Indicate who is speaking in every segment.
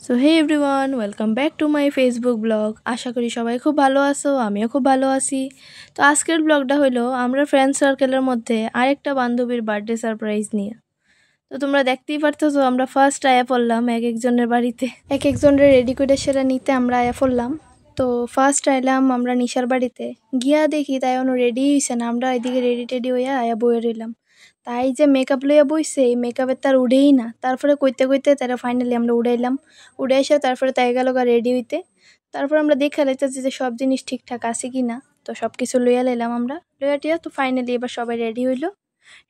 Speaker 1: So hey everyone, welcome back to my Facebook blog. আশা করি সবাই খুব ভালো আছো, আমিও খুব ভালো আছি। তো আজকের ব্লগটা হলো আমরা ফ্রেন্ড সার্কেলের মধ্যে আরেকটা বান্ধবীর বার্থডে সারপ্রাইজ নিয়ে। তো তোমরা দেখতেই পারতেছো আমরা ফার্স্ট আয়া পড়লাম এক একজনের বাড়িতে, এক একজনের রেডি করে সেটা নিতে আমরা আয়া পড়লাম। তো ফার্স্ট আইলাম আমরা নিশার বাড়িতে, গিয়া দেখি তাই অন্য রেডি হয়েছে না, আমরা এদিকে রেডি টেডি হইয়া আয়া বয়ে রইলাম। তাই যে মেকআপ লইয়া বইছে, এই মেকআপের তার উড়েই না। তারপরে কইতে কইতে তারা ফাইনালি আমরা উড়াইলাম, উড়ে এসে তারপরে তাই গেল রেডি হইতে। তারপর আমরা দেখা লাইতেছি যে সব জিনিস ঠিকঠাক আছে কি না। তো সব কিছু লইয়া লাইলাম আমরা, লইয়া টিয়া। তো ফাইনালি এবার সবাই রেডি হইলো,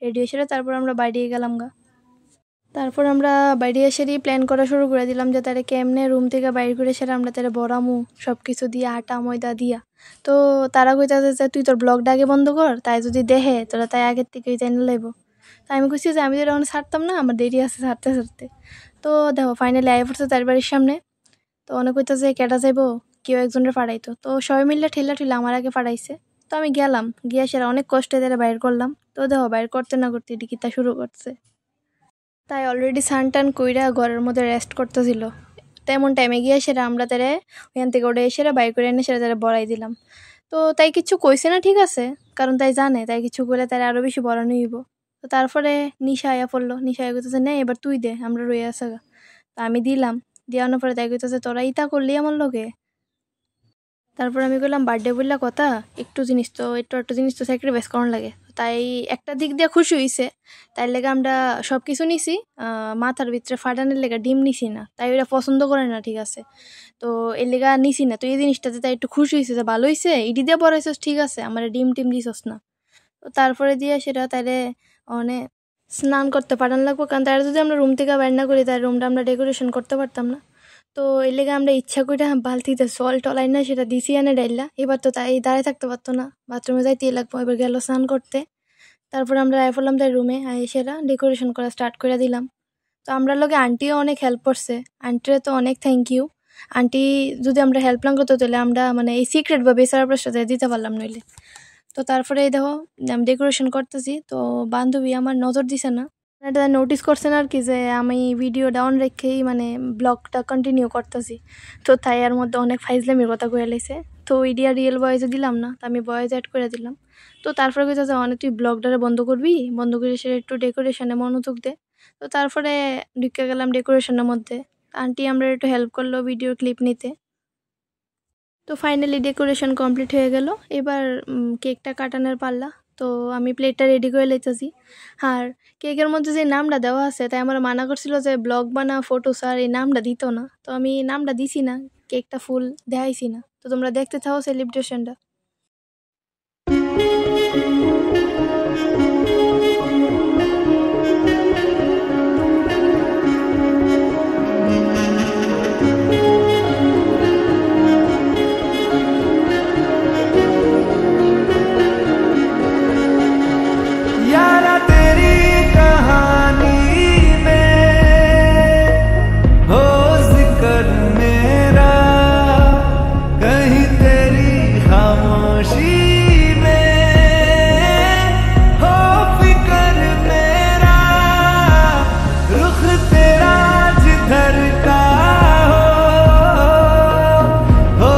Speaker 1: রেডি এসে তারপর আমরা বাইরে গেলাম গা। তারপর আমরা বাইরে এসেই প্ল্যান করা শুরু করে দিলাম যে তারা কেমনে রুম থেকে বাইরে করে সেটা আমরা তারা বড়ামু সব কিছু দিয়ে, আটা ময়দা দিয়া। তো তারা কইতাছে যে তুই তোর ব্লগটা আগে বন্ধ কর, তাই যদি দেখে তোরা তাই আগের থেকেই জানি লাইব। তাই আমি কইছি যে আমি তো এখন ছাড়তাম না, আমার দেরি আছে ছাড়তে ছাড়তে। তো দেখো ফাইনালি আয় পড়ছে তার বাড়ির সামনে। তো অনেক কইতাছে কেটা যাইবো, কেউ একজনের ফাড়াইতো। তো সবাই মিললে ঠেলা ঠেলা আমার আগে ফাড়াইছে। তো আমি গেলাম, গিয়া সেরা অনেক কষ্টে তারা বাইর করলাম। তো দেখো বাইর করতে না করতে ডিকিটা শুরু করছে। তাই অলরেডি সান টান কইরা ঘরের মধ্যে রেস্ট করতেছিল। তেমন টাইমে গিয়ে সেরা আমরা তারা ওখান থেকে ওটা এসে বাইর করে এনে সেটা তারা বড়াই দিলাম। তো তাই কিছু কইছে না, ঠিক আছে, কারণ তাই জানে তাই কিছু করলে তারা আরও বেশি বড়ানো হইব। তো তারপরে নিশা আয়া পড়লো, নিশা আয়া কইতেছে না এবার তুই দে, আমরা রয়ে আসা। তো আমি দিলাম, দেওয়ানোর পরে তাই কইতেছে তোরা ইতা করলি আমার লগে। তারপর আমি বললাম বার্থডে বললা কথা, একটু জিনিস তো একটু জিনিস তো স্যাক্রিফাইস করার লাগে। তাই একটা দিক দিয়ে খুশি হয়েছে, তাই লেগে আমরা সব কিছু নিছি। মাথার ভিতরে ফাটানোর লেগে ডিম নিছি না, তাই ওরা পছন্দ করে না, ঠিক আছে। তো এর লেগা নিছি না। তো এই জিনিসটাতে তাই একটু খুশি হয়েছে যে ভালো হয়েছে, ইডি দিয়ে পড়াইছস, ঠিক আছে, আমার ডিম টিম দিছস না। তো তারপরে দিয়ে সেটা তাইলে অনেক স্নান করতে পাঠান লাগবো, কারণ তারা যদি আমরা রুম থেকে বাইর না করি তাই রুমটা আমরা ডেকোরেশন করতে পারতাম না। তো এর লেগে আমরা ইচ্ছা করে বালতিতে সল টলাই না সেটা দিছি এনে ডাইলা। এবার তো তাই দাঁড়িয়ে থাকতে পারতো না, বাথরুমে যাইতেই লাগবো। এবার গেল স্নান করতে। তারপর আমরা আয় পড়লাম তাই রুমে, আয় সেরা ডেকোরেশন করা স্টার্ট করে দিলাম। তো আমরা লগে আন্টিও অনেক হেল্প করছে, আন্টিরে তো অনেক থ্যাংক ইউ। আন্টি যদি আমরা হেল্প না করতো তাহলে আমরা মানে এই সিক্রেট বা সারপ্রাইজটা দিতে পারলাম নইলে। তো তারপরে এই দেখো আমি ডেকোরেশন করতেছি, তো বান্ধবী আমার নজর দিছে না, এটা নোটিস করছেন আর কি, যে আমি ভিডিও ডাউন রেখেই মানে ব্লগটা কন্টিনিউ করতেছি। তো তাই এর মধ্যে অনেক ফাইজলামির কথা কয়ে লাইছে। তো ইডিয়া রিয়েল ভয়েসে দিলাম না, তো আমি ভয়েস অ্যাড করে দিলাম। তো তারপরে কইতেছে অনেক তুই ব্লগটারে বন্ধ করবি, বন্ধ করে সে একটু ডেকোরেশনে মনোযোগ দে। তো তারপরে ঢুকে গেলাম ডেকোরেশনের মধ্যে। আন্টি আমরা একটু হেল্প করলো ভিডিও ক্লিপ নিতে। তো ফাইনালি ডেকোরেশন কমপ্লিট হয়ে গেল। এবার কেকটা কাটানোর পাল্লা। তো আমি প্লেটটা রেডি করে লইতেছি। আর কেকের মধ্যে যে নামটা দেওয়া আছে তাই আমার মানা করছিল যে ব্লগ বানা ফটো স্যার এই নামটা দিত না। তো আমি নামটা দিছি না, কেকটা ফুল দেখাইছি না। তো তোমরা দেখতে থাও সেলিব্রেশনটা।
Speaker 2: यारा तेरी कहानी में हो जिक्र मेरा, कहीं तेरी खामोशी में हो फिक्र मेरा, रुख तेरा जिधर का हो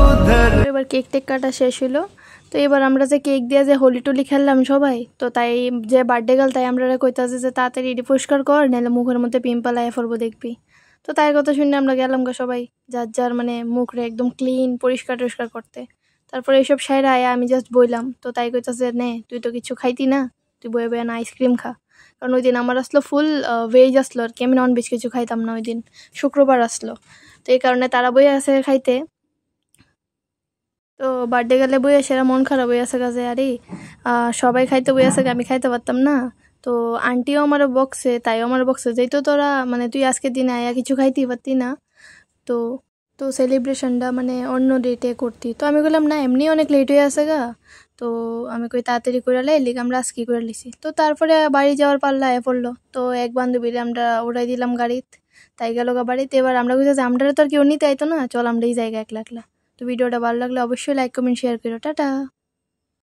Speaker 2: उधर।
Speaker 1: এবার কেক টেক কাটা শেষ হলো। তো এবার আমরা যে কেক দিয়ে যে হোলি টোলি খেললাম সবাই, তো তাই যে বার্থডে গার্ল তাই আমরা কইতাছে যে তাড়াতাড়ি এটি পরিষ্কার কর, নাহলে মুখের মধ্যে পিম্পল আয়া পড়বো দেখবি। তো তাই কথা শুনে আমরা গেলাম গা সবাই যার যার মানে মুখরে একদম ক্লিন পরিষ্কার টরিষ্কার করতে। তারপরে এইসব সাইরা আয়া আমি জাস্ট বইলাম। তো তাই কইতাছে নে তুই তো কিছু খাইতি না, তুই বয়ে বয়ে না আইসক্রিম খা। কারণ ওই দিন আমার আসলো ফুল ভেজ আসলো আর কি, আমি নন ভেজ কিছু খাইতাম না ওই দিন, শুক্রবার আসলো। তো এই কারণে তারা বই আছে খাইতে। তো বার্থডে গেলে বই সেরা মন খারাপ হয়ে আছে কাজে, আরে সবাই খাইতে বই আছে, আমি খাইতে পারতাম না। তো আন্টিও আমার বকছে, তাইও আমার বকছে যেই তো তোরা মানে তুই আজকে দিনে আয়া কিছু খাইতেই পারতি না। তো তো সেলিব্রেশনটা মানে অন্য ডেটে করতি। তো আমি বললাম না এমনি অনেক লেট হয়ে আছে গা। তো আমি কই তাড়াতাড়ি করে লাইলিক আমরা আজকে করে লিছি। তো তারপরে বাড়ি যাওয়ার পাল্লা আয়া পড়লো। তো এক বান্ধবীরে আমরা উড়াই দিলাম গাড়িতে, তাই গেল গা বাড়িতে। এবার আমরা কইছি যে আমরা তো আর কেউ নিতে আইতো না, চল আমরা এই জায়গায় একলা একলা। তো ভিডিওটা ভালো লাগলে অবশ্যই লাইক কমেন্ট শেয়ার করো, টাটা।